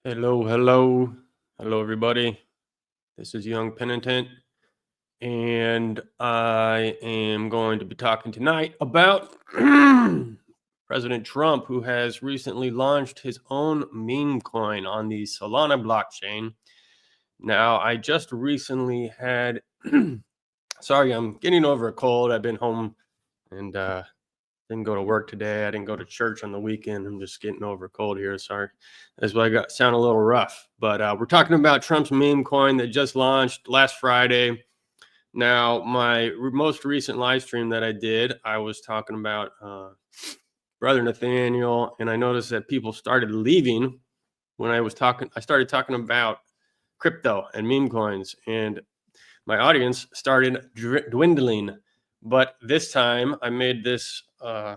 Hello, everybody. This is Young Penitent, and I am going to be talking tonight about President Trump, who has recently launched his own meme coin on the Solana blockchain. Now, I just recently had, sorry, I'm getting over a cold. I've been home and didn't go to work today. I didn't go to church on the weekend. I'm just getting over a cold here. Sorry. That's why I sound a little rough. But we're talking about Trump's meme coin that just launched last Friday. Now, my most recent live stream that I did, I was talking about Brother Nathaniel, and I noticed that people started leaving when I started talking about crypto and meme coins, and my audience started dwindling. But this time I made this a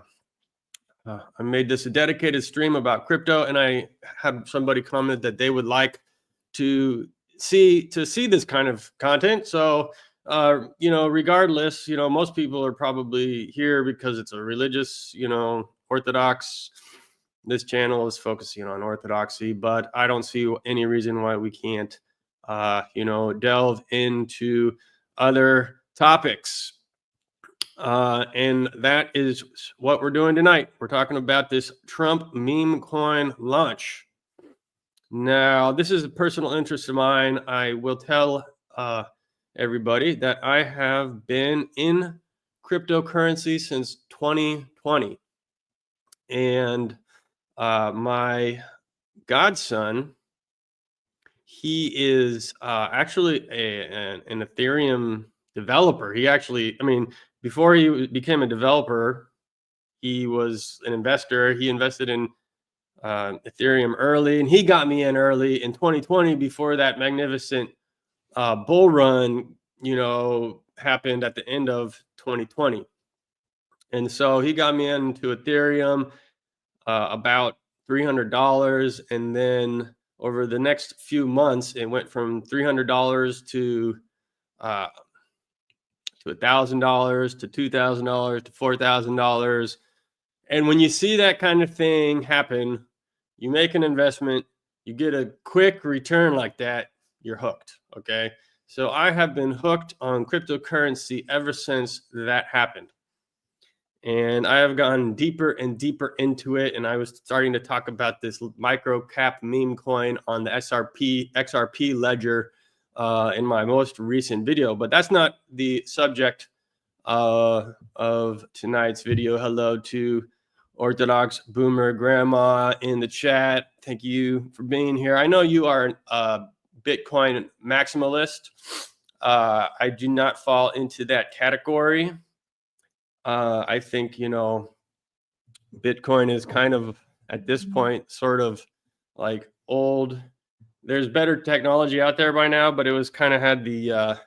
dedicated stream about crypto, and I had somebody comment that they would like to see this kind of content. So regardless, most people are probably here because it's a religious, Orthodox. This channel is focusing on orthodoxy, but I don't see any reason why we can't delve into other topics. And that is what we're doing tonight. We're talking about this Trump meme coin launch. Now, this is a personal interest of mine. I will tell everybody that I have been in cryptocurrency since 2020. And my godson, he is actually an Ethereum developer. Before he became a developer, he was an investor. He invested in Ethereum early, and he got me in early in 2020 before that magnificent bull run, happened at the end of 2020. And so he got me into Ethereum about $300, and then over the next few months, it went from $300 to $1,000 to $2,000 to $4,000. And when you see that kind of thing happen, you make an investment, you get a quick return like that, you're hooked. Okay. So I have been hooked on cryptocurrency ever since that happened. And I have gone deeper and deeper into it. And I was starting to talk about this micro cap meme coin on the XRP ledger in my most recent video, but that's not the subject of tonight's video. Hello to Orthodox Boomer Grandma in the chat. Thank you for being here. I know you are a Bitcoin maximalist. I do not fall into that category. I think, Bitcoin is kind of, at this point, sort of like old. There's better technology out there by now, but it was kind of had the,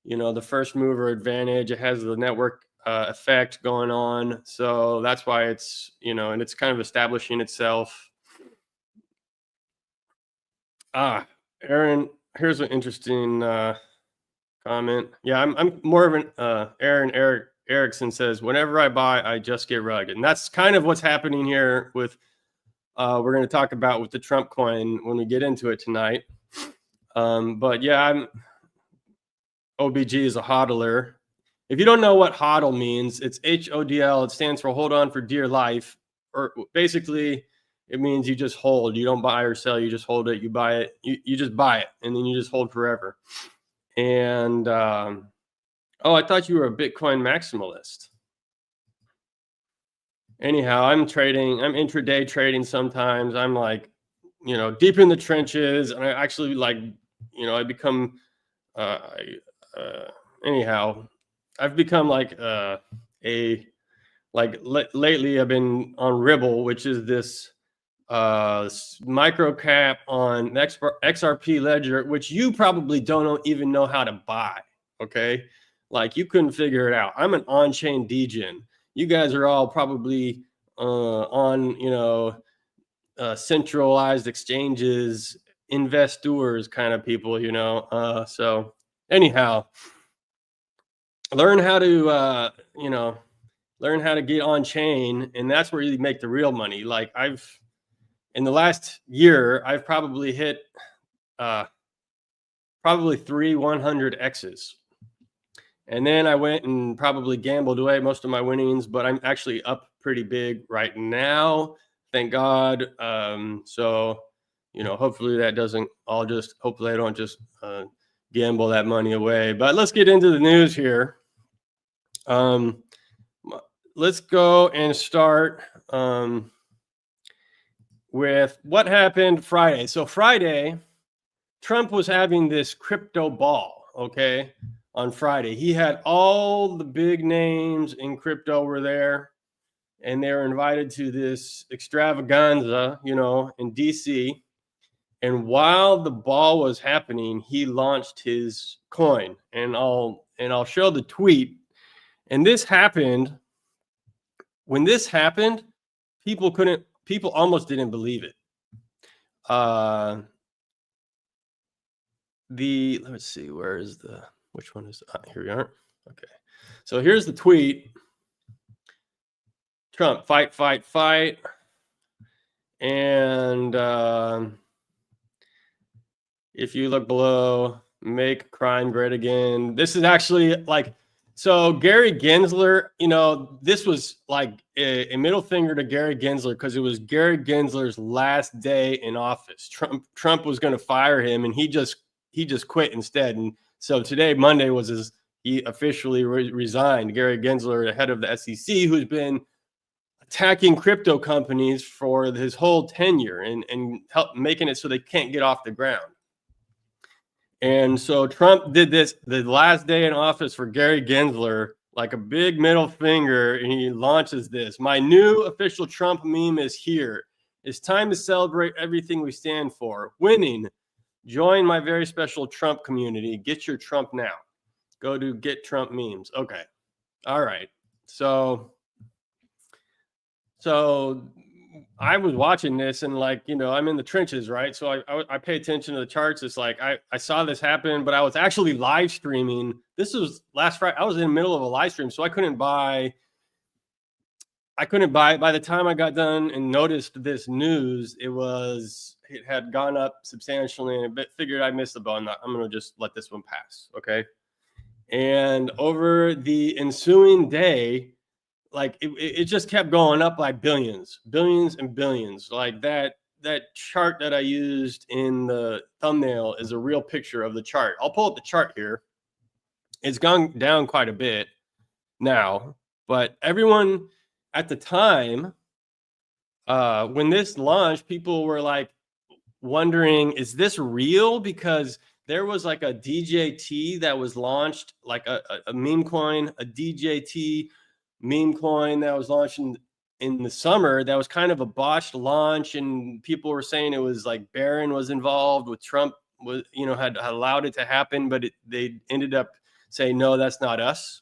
the first mover advantage. It has the network effect going on. So that's why it's, and it's kind of establishing itself. Aaron, here's an interesting comment. Yeah, I'm more of an Aaron Erickson says, whenever I buy, I just get rugged. And that's kind of what's happening here with, we're going to talk about with the Trump coin when we get into it tonight. But yeah, OBG is a hodler. If you don't know what hodl means, it's HODL. It stands for hold on for dear life. Or basically, it means you just hold. You don't buy or sell. You just hold it. You buy it. You just buy it, and then you just hold forever. And I thought you were a Bitcoin maximalist. Anyhow, I'm intraday trading sometimes. I'm like, deep in the trenches, and I actually I become anyhow, I've become lately I've been on Ribble, which is this micro cap on XRP ledger, which you probably don't even know how to buy. Okay. Like you couldn't figure it out. I'm an on-chain degen. You guys are all probably on, centralized exchanges, investors kind of people, so anyhow, learn how to get on chain, and that's where you make the real money. Like in the last year, I've probably hit probably 100X's. And then I went and probably gambled away most of my winnings, but I'm actually up pretty big right now. Thank God. So, hopefully that doesn't hopefully I don't just gamble that money away. But let's get into the news here. Let's go and start with what happened Friday. So Friday, Trump was having this crypto ball, okay, on Friday. He had all the big names in crypto were there, and they were invited to this extravaganza, in DC. And while the ball was happening, he launched his coin, and I'll show the tweet. And this happened. When this happened, people almost didn't believe it. Let's see, which one is, here we are. Okay. So here's the tweet. Trump, fight, fight, fight. And if you look below, make crime great again. This is actually so Gary Gensler, this was like a middle finger to Gary Gensler because it was Gary Gensler's last day in office. Trump was going to fire him, and he just quit instead. And so today, Monday, he officially resigned. Gary Gensler, the head of the SEC, who's been attacking crypto companies for his whole tenure and help making it so they can't get off the ground. And so Trump did this the last day in office for Gary Gensler, like a big middle finger, and he launches this. My new official Trump meme is here. It's time to celebrate everything we stand for. Winning. Join my very special Trump community. Get your Trump now. Go to Get Trump Memes. Okay. All right. So I was watching this and I'm in the trenches, right? So I pay attention to the charts. It's like I saw this happen, but I was actually live streaming. This was last Friday. I was in the middle of a live stream, so I couldn't buy. By the time I got done and noticed this news, it had gone up substantially, and figured I missed the boat. I'm going to just let this one pass, okay? And over the ensuing day, it just kept going up by billions and billions. Like that chart that I used in the thumbnail is a real picture of the chart. I'll pull up the chart here. It's gone down quite a bit now, but everyone at the time, when this launched, people were wondering, is this real? Because there was a DJT that was launched, a meme coin, a DJT meme coin that was launched in the summer. That was kind of a botched launch, and people were saying it was Barron was involved with Trump, had allowed it to happen, but they ended up saying, no, that's not us.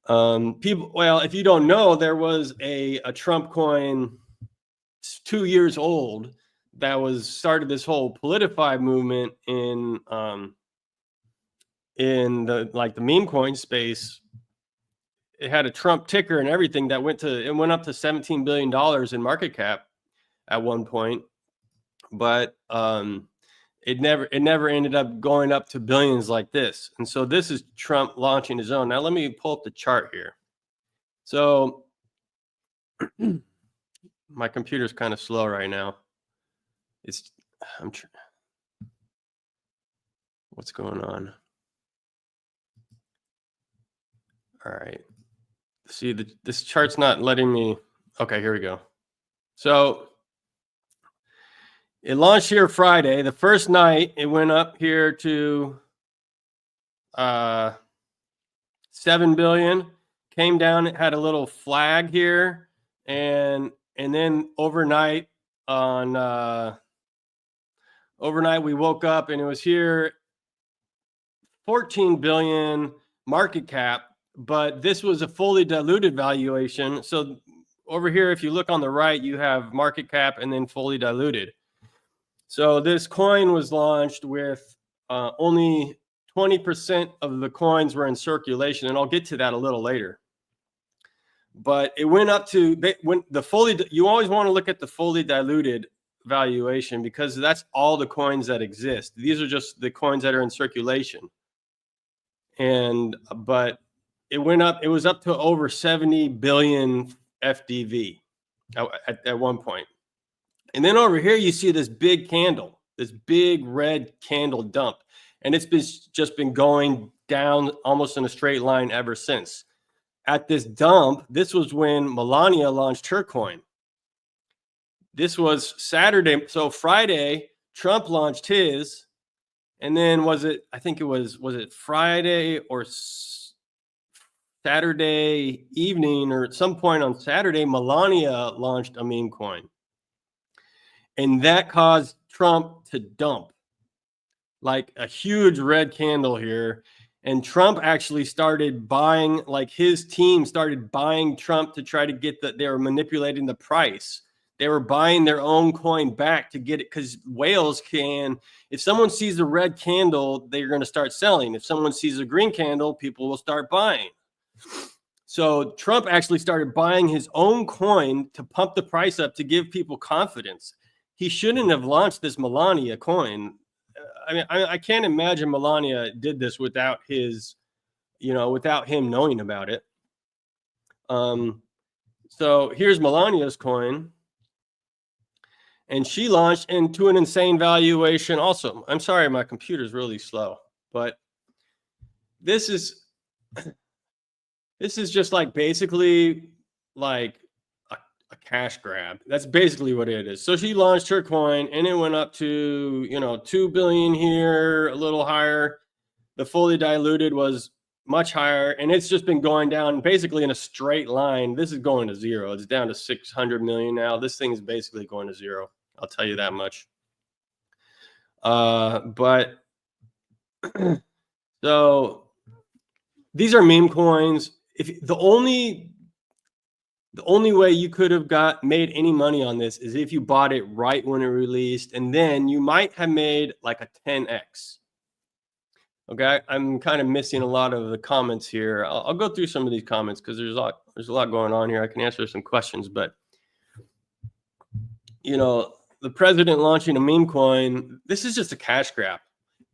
If you don't know, there was a Trump coin 2 years old that started this whole Politify movement in the meme coin space. It had a Trump ticker and everything that went up to $17 billion in market cap at one point, but it never ended up going up to billions like this. And so this is Trump launching his own. Now let me pull up the chart here. So my computer's kind of slow right now. What's going on? All right. See, this chart's not letting me. Okay, here we go. So it launched here Friday. The first night, it went up here to 7 billion. Came down. It had a little flag here, and then overnight we woke up and it was here 14 billion market cap. But this was a fully diluted valuation. So over here, if you look on the right, you have market cap and then fully diluted. So this coin was launched with only 20% of the coins were in circulation, and I'll get to that a little later. but it went up to when the fully. You always want to look at the fully diluted valuation because that's all the coins that exist. These are just the coins that are in circulation. And but it went up. It was up to over 70 billion FDV at one point. And then over here, you see this big candle, this big red candle dump. And it's just been going down almost in a straight line ever since. At this dump, this was when Melania launched her coin. This was Saturday. So Friday, Trump launched his. And then I think it was it Friday or Saturday evening or at some point on Saturday, Melania launched a meme coin. And that caused Trump to dump like a huge red candle here. And Trump actually started buying, like his team started buying Trump to try to get they were manipulating the price. They were buying their own coin back to get it because whales can, if someone sees a red candle, they're going to start selling. If someone sees a green candle, people will start buying. So Trump actually started buying his own coin to pump the price up to give people confidence. He shouldn't have launched this Melania coin. I mean, I can't imagine Melania did this without his, without him knowing about it. So here's Melania's coin. And she launched into an insane valuation also. I'm sorry, my computer's really slow, but this is just like basically like a cash grab. That's basically what it is. So she launched her coin and it went up to, 2 billion here, a little higher. The fully diluted was much higher and it's just been going down basically in a straight line. This is going to zero. It's down to 600 million now. This thing is basically going to zero. I'll tell you that much. But so these are meme coins. If the only way you could have made any money on this is if you bought it right when it released, and then you might have made like a 10x. Okay, I'm kind of missing a lot of the comments here. I'll go through some of these comments because there's a lot going on here. I can answer some questions, but the president launching a meme coin, this is just a cash grab.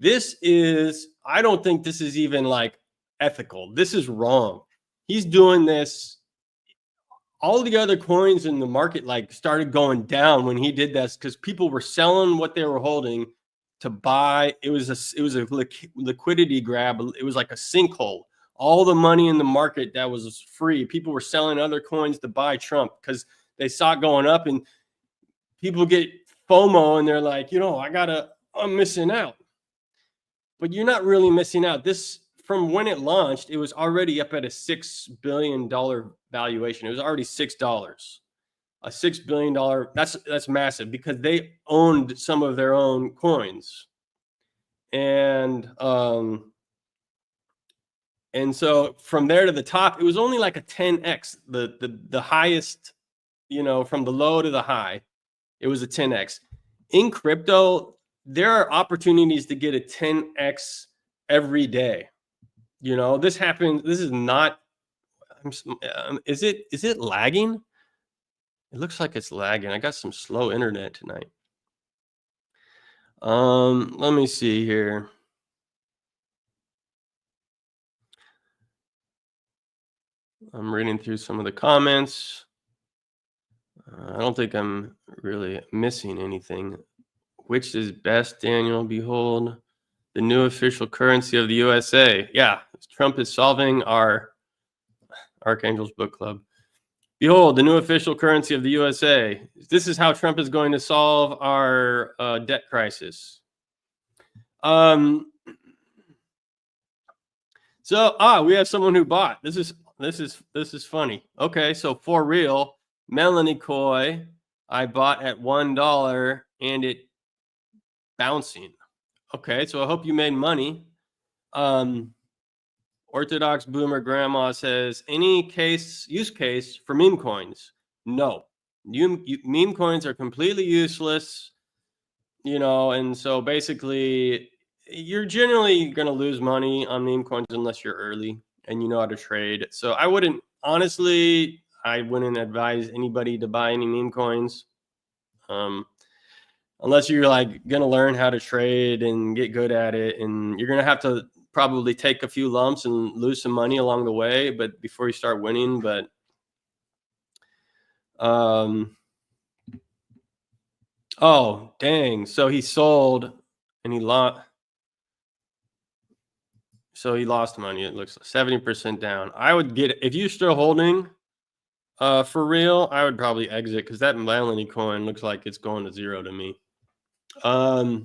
I don't think this is even like ethical. This is wrong. He's doing this. All the other coins in the market like started going down when he did this because people were selling what they were holding to buy. It was a liquidity grab. It was like a sinkhole. All the money in the market that was free, people were selling other coins to buy Trump because they saw it going up, and people get FOMO and they're like, I'm missing out. But you're not really missing out. This, from when it launched, it was already up at a $6 billion valuation. It was already $6. A $6 billion, that's massive because they owned some of their own coins. And so from there to the top, it was only like a 10x. The highest, from the low to the high, it was a 10x. In crypto, there are opportunities to get a 10x every day. This happens. This is not. Is it lagging? It looks like it's lagging. I got some slow internet tonight. Let me see here. I'm reading through some of the comments. I don't think I'm really missing anything. Which is best, Daniel? Behold, the new official currency of the USA. Yeah, Trump is solving our Archangel's Book Club. Behold, the new official currency of the USA. This is how Trump is going to solve our debt crisis. So we have someone who bought. This is funny. Okay, so for real, Memecoin, I bought at $1 and it bouncing. Okay, so I hope you made money. Orthodox Boomer Grandma says, any use case for meme coins? No. Meme coins are completely useless, and so basically you're generally going to lose money on meme coins unless you're early and you know how to trade. So I wouldn't, honestly, I wouldn't advise anybody to buy any meme coins. Unless you're like going to learn how to trade and get good at it. And you're going to have to probably take a few lumps and lose some money along the way, but before you start winning. But oh, dang. So he sold and he lost. So he lost money. It looks like 70% down. I would get, if you're still holding for real, I would probably exit because that Melania coin looks like it's going to zero to me. All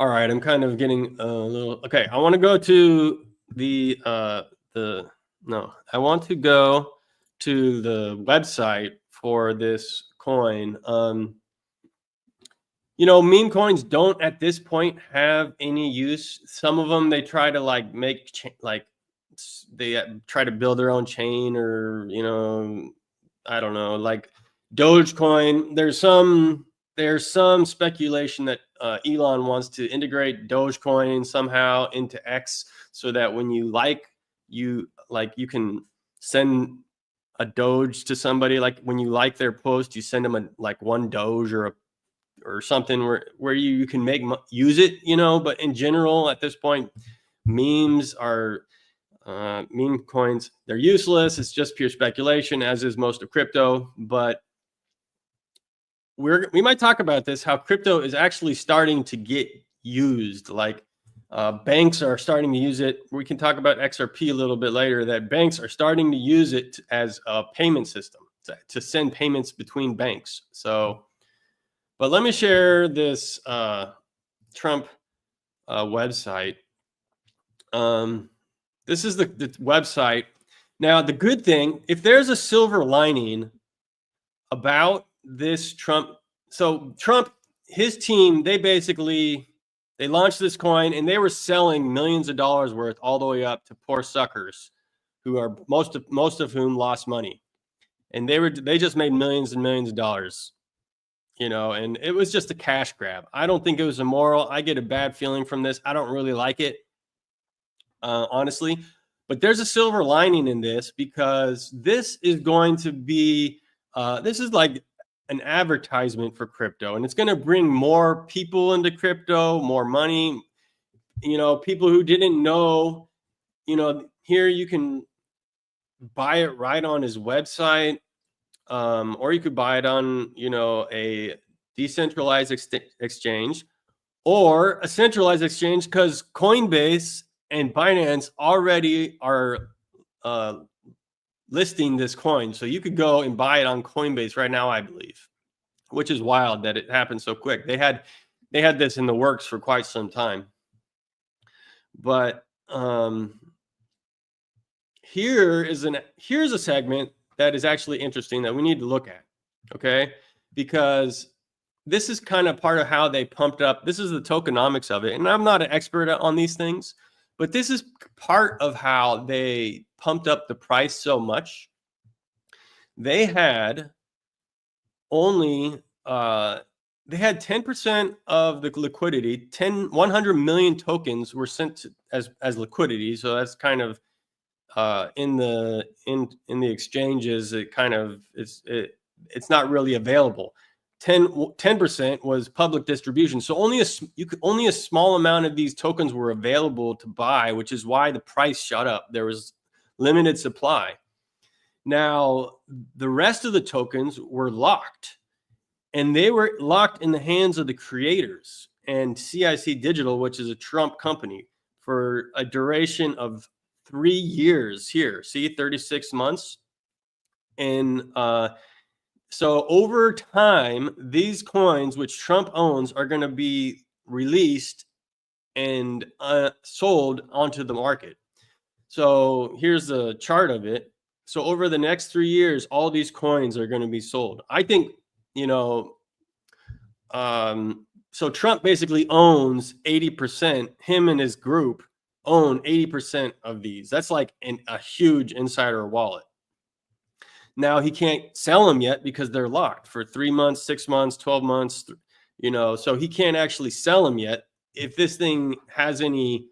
right, I'm kind of getting a little, okay. I want to go to I want to go to the website for this coin. You know, meme coins don't at this point have any use. Some of them, they try to like make, they try to build their own chain, or, you know, I don't know, like Dogecoin. There's some speculation that Elon wants to integrate Dogecoin somehow into X, so that when you you can send a Doge to somebody. Like when you like their post, you send them one Doge or something where you can use it, you know. But in general, at this point, memes are meme coins, they're useless. It's just pure speculation, as is most of crypto. But we might talk about this, how crypto is actually starting to get used. Like banks are starting to use it. We can talk about XRP a little bit later, that banks are starting to use it as a payment system to send payments between banks. So, but let me share this Trump website. This is the website. Now, the good thing, if there's a silver lining about this Trump, so Trump, his team, they launched this coin and they were selling millions of dollars worth all the way up to poor suckers who are most of whom lost money. And they just made millions and millions of dollars, you know, and it was just a cash grab. I don't think it was immoral. I get a bad feeling from this. I don't really like it, honestly. But there's a silver lining in this, because this is going to be, this is like an advertisement for crypto, and it's going to bring more people into crypto, more money. You know, people who didn't know, you know, here you can buy it right on his website, or you could buy it on, you know, a decentralized exchange or a centralized exchange, because Coinbase and Binance already are listing this coin. So you could go and buy it on Coinbase right now, I believe, which is wild that it happened so quick. They had this in the works for quite some time. But here's a segment that is actually interesting that we need to look at, okay? Because this is kind of part of how they pumped up. This is the tokenomics of it. And I'm not an expert on these things, but this is part of how they pumped up the price so much. They had only, they had 10% of the liquidity. 100 million tokens were sent as liquidity. So that's kind of in the exchanges. It kind of it's not really available. 10% was public distribution. So only a small amount of these tokens were available to buy, which is why the price shot up. There was limited supply. Now, the rest of the tokens were locked, and they were locked in the hands of the creators and CIC Digital, which is a Trump company, for a duration of 3 years. Here, see, 36 months. And so over time, these coins, which Trump owns, are going to be released and sold onto the market. So here's the chart of it. So over the next 3 years, all these coins are going to be sold. I think, you know, so Trump basically owns 80%. Him and his group own 80% of these. That's like a huge insider wallet. Now, he can't sell them yet because they're locked for 3 months, 6 months, 12 months, you know, so he can't actually sell them yet. If this thing has any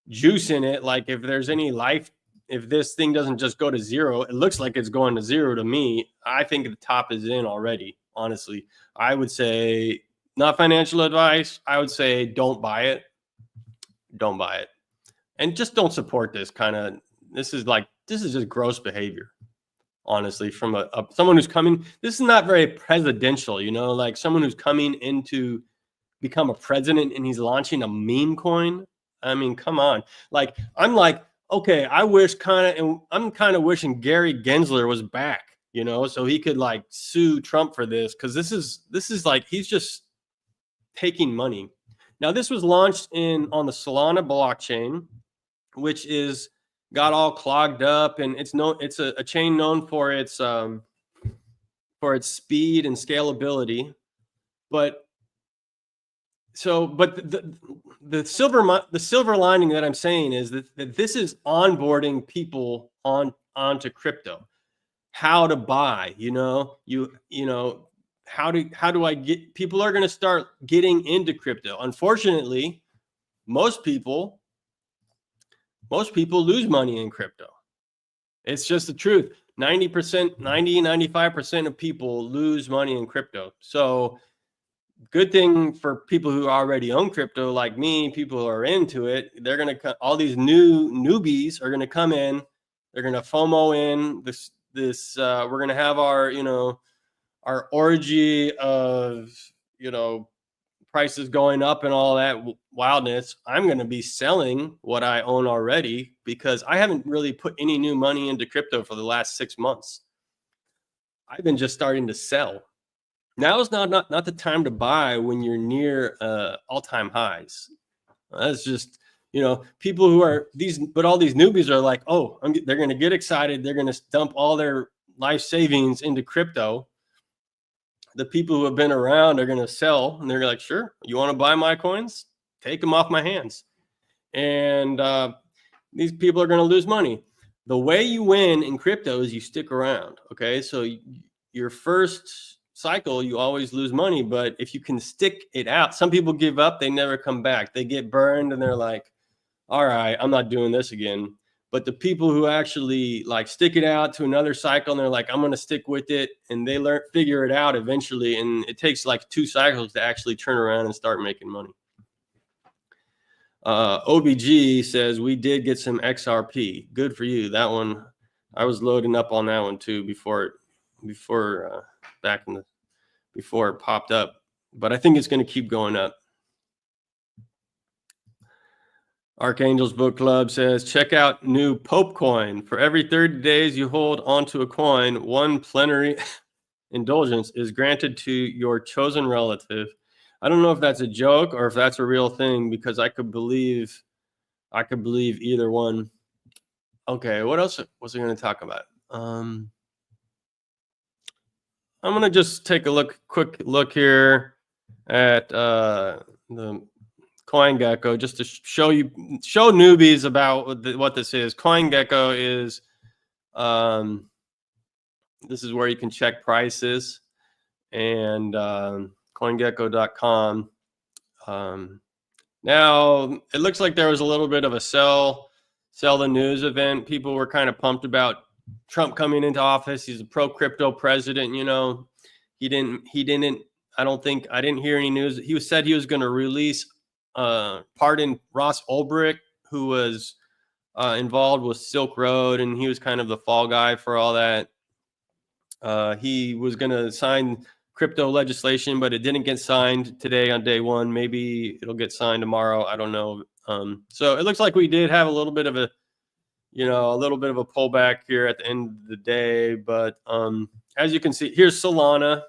juice in it, like if there's any life if this thing doesn't just go to zero, it looks like it's going to zero to me. I think the top is in already. Honestly, I would say, not financial advice, I would say don't buy it. Don't buy it, and just don't support this kind of. This is just gross behavior. Honestly, from someone who's coming, this is not very presidential, like someone who's coming in to become a president and he's launching a meme coin. I mean, come on. I'm like, okay, I'm kind of wishing Gary Gensler was back, so he could like sue Trump for this, because this is like he's just taking money. Now, this was launched on the Solana blockchain, which is got all clogged up, and it's a chain known for its speed and scalability. But the silver lining that I'm saying is that this is onboarding people onto crypto. How to buy, how do I get people are going to start getting into crypto. Unfortunately, most people lose money in crypto. It's just the truth. 95% of people lose money in crypto. So good thing for people who already own crypto, like me, people who are into it, they're going to, all these newbies are going to come in. They're going to FOMO in we're going to have our orgy of, prices going up and all that wildness. I'm going to be selling what I own already, because I haven't really put any new money into crypto for the last 6 months. I've been just starting to sell. Now is not the time to buy when you're near all-time highs. That's just, people who are but all these newbies are like, oh, they're going to get excited. They're going to dump all their life savings into crypto. The people who have been around are going to sell, and they're like, sure, you want to buy my coins? Take them off my hands. And these people are going to lose money. The way you win in crypto is you stick around. Okay. So your first cycle, you always lose money, but if you can stick it out, some people give up, they never come back. They get burned and they're like, all right, I'm not doing this again. But the people who actually like stick it out to another cycle, and they're like, I'm going to stick with it, and they figure it out eventually. And it takes like 2 cycles to actually turn around and start making money. OBG says we did get some XRP. Good for you. That one, I was loading up on that one too before it popped up. But I think it's going to keep going up. Archangel's Book Club says, check out new Pope coin. For every 30 days you hold onto a coin, one plenary indulgence is granted to your chosen relative. I don't know if that's a joke or if that's a real thing, because I could believe either one. Okay, what else was I going to talk about? I'm going to just take a quick look here at the CoinGecko, just to show newbies about what this is. CoinGecko is this is where you can check prices, and CoinGecko.com. Now it looks like there was a little bit of a sell the news event. People were kind of pumped about Trump coming into office. He's a pro crypto president. He didn't. I didn't hear any news. He said he was going to release. Pardon Ross Ulbricht, who was involved with Silk Road, and he was kind of the fall guy for all that. He was going to sign crypto legislation, but it didn't get signed today on day one. Maybe it'll get signed tomorrow. I don't know. So it looks like we did have a little bit of a pullback here at the end of the day. But as you can see, here's Solana.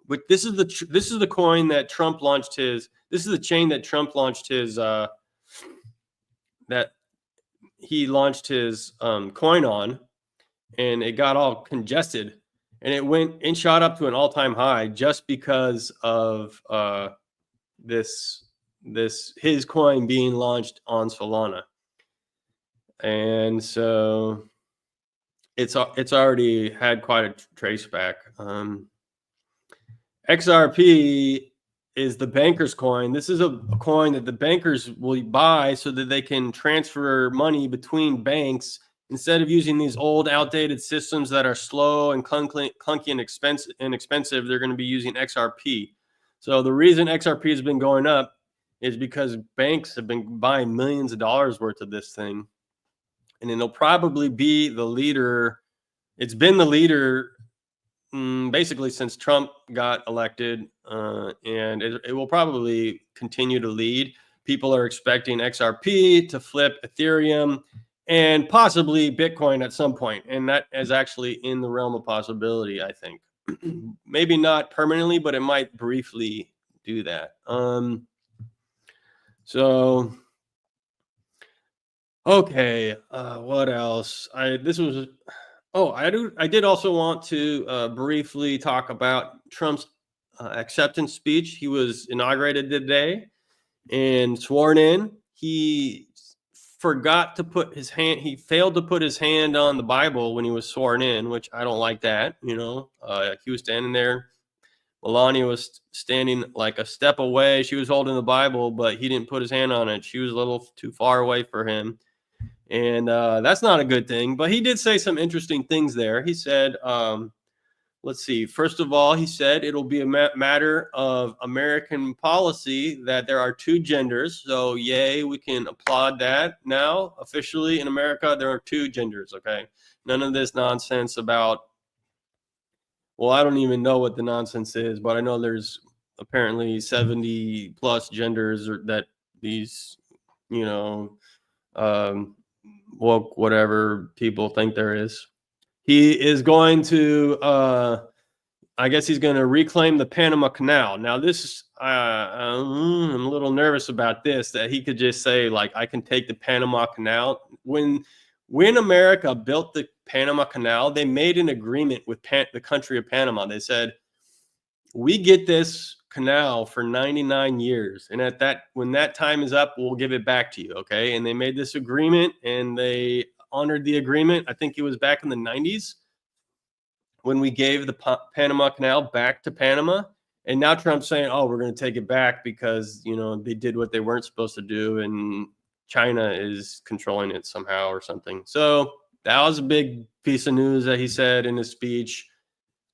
But this is the coin that Trump launched his. This is the chain that Trump launched his that he launched his coin on, and it got all congested, and it shot up to an all-time high just because of his coin being launched on Solana. And so it's already had quite a trace back. XRP is the banker's coin. This is a coin that the bankers will buy so that they can transfer money between banks Instead of using these old, outdated systems that are slow and clunky and expensive, they're going to be using XRP. So the reason XRP has been going up is because banks have been buying millions of dollars worth of this thing, and it'll probably be the leader. It's been the leader basically since Trump got elected, and it will probably continue to lead. People are expecting XRP to flip Ethereum and possibly Bitcoin at some point, and that is actually in the realm of possibility, I think. Maybe not permanently, but it might briefly do that. So okay, what else? I did also want to briefly talk about Trump's acceptance speech. He was inaugurated today and sworn in. He forgot to put his hand. He failed to put his hand on the Bible when he was sworn in, which I don't like that. He was standing there. Melania was standing like a step away. She was holding the Bible, but he didn't put his hand on it. She was a little too far away for him. And that's not a good thing. But he did say some interesting things there. He said, let's see. First of all, he said it'll be a matter of American policy that there are two genders. So, yay, we can applaud that. Now, officially in America, there are two genders, okay? None of this nonsense about, well, I don't even know what the nonsense is, but I know there's apparently 70 plus genders that these, woke whatever people think there is. He is going to I guess he's going to reclaim the Panama Canal. Now this I'm a little nervous about this, that he could just say like, I can take the Panama Canal. When America built the Panama Canal, they made an agreement with the country of Panama. They said, we get this canal for 99 years, and when that time is up, we'll give it back to you. Okay. And they made this agreement and they honored the agreement. I think it was back in the 90s when we gave the Panama Canal back to Panama. And now Trump's saying, oh, we're going to take it back because they did what they weren't supposed to do, and China is controlling it somehow or something. So that was a big piece of news that he said in his speech.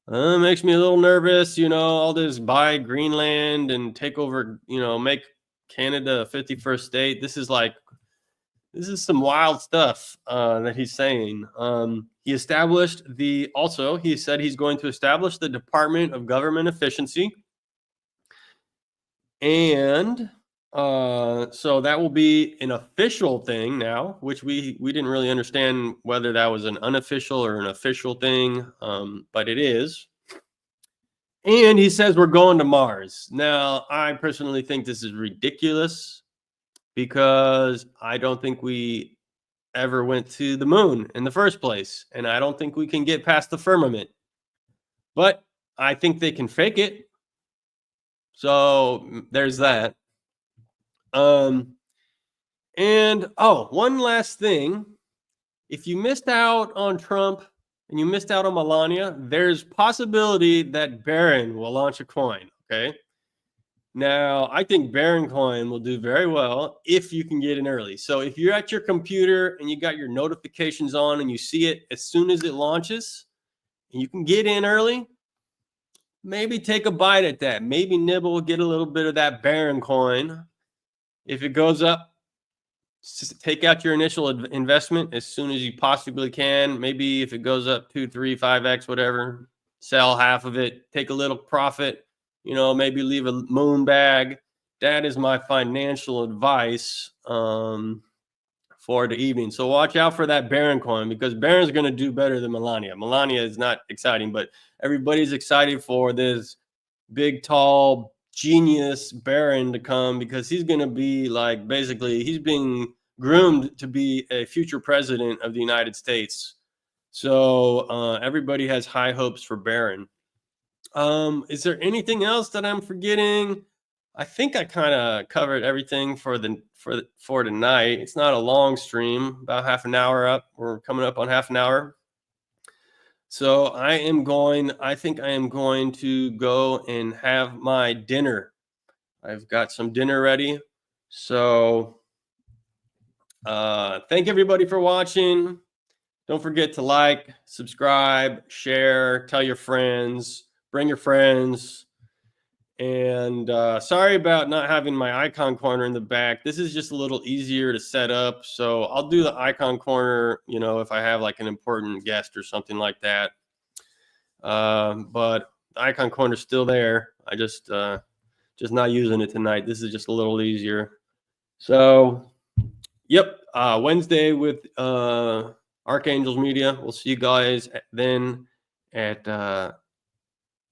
Makes me a little nervous, all this buy Greenland and take over, make Canada a 51st state. This is some wild stuff that he's saying. He said he's going to establish the Department of Government Efficiency. And so that will be an official thing now, which we didn't really understand whether that was an unofficial or an official thing, but it is. And he says we're going to Mars. Now, I personally think this is ridiculous because I don't think we ever went to the moon in the first place, and I don't think we can get past the firmament. But I think they can fake it. So there's that. And one last thing. If you missed out on Trump and you missed out on Melania, there's possibility that Barron will launch a coin, okay? Now, I think Barron coin will do very well if you can get in early. So if you're at your computer and you got your notifications on and you see it as soon as it launches and you can get in early, maybe take a bite at that. Maybe nibble, get a little bit of that Barron coin. If it goes up, take out your initial investment as soon as you possibly can. Maybe if it goes up 2, 3, 5x, whatever, sell half of it, take a little profit, maybe leave a moon bag. That is my financial advice for the evening. So watch out for that Barron coin, because Barron's going to do better than Melania. Melania is not exciting, but everybody's excited for this big, tall genius Barron to come, because he's going to be like, basically he's being groomed to be a future president of the United States. So everybody has high hopes for Barron. Is there anything else that I'm forgetting? I think I kind of covered everything for tonight. It's not a long stream, about half an hour up. We're coming up on half an hour. So I think I am going to go and have my dinner. I've got some dinner ready. So thank everybody for watching. Don't forget to like, subscribe, share, tell your friends, bring your friends. And sorry about not having my icon corner in the back. This is just a little easier to set up. So I'll do the icon corner, if I have like an important guest or something like that. But the icon corner is still there. I just not using it tonight. This is just a little easier. So, yep, Wednesday with Archangels Media. We'll see you guys then at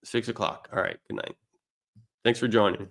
6 o'clock. All right, good night. Thanks for joining.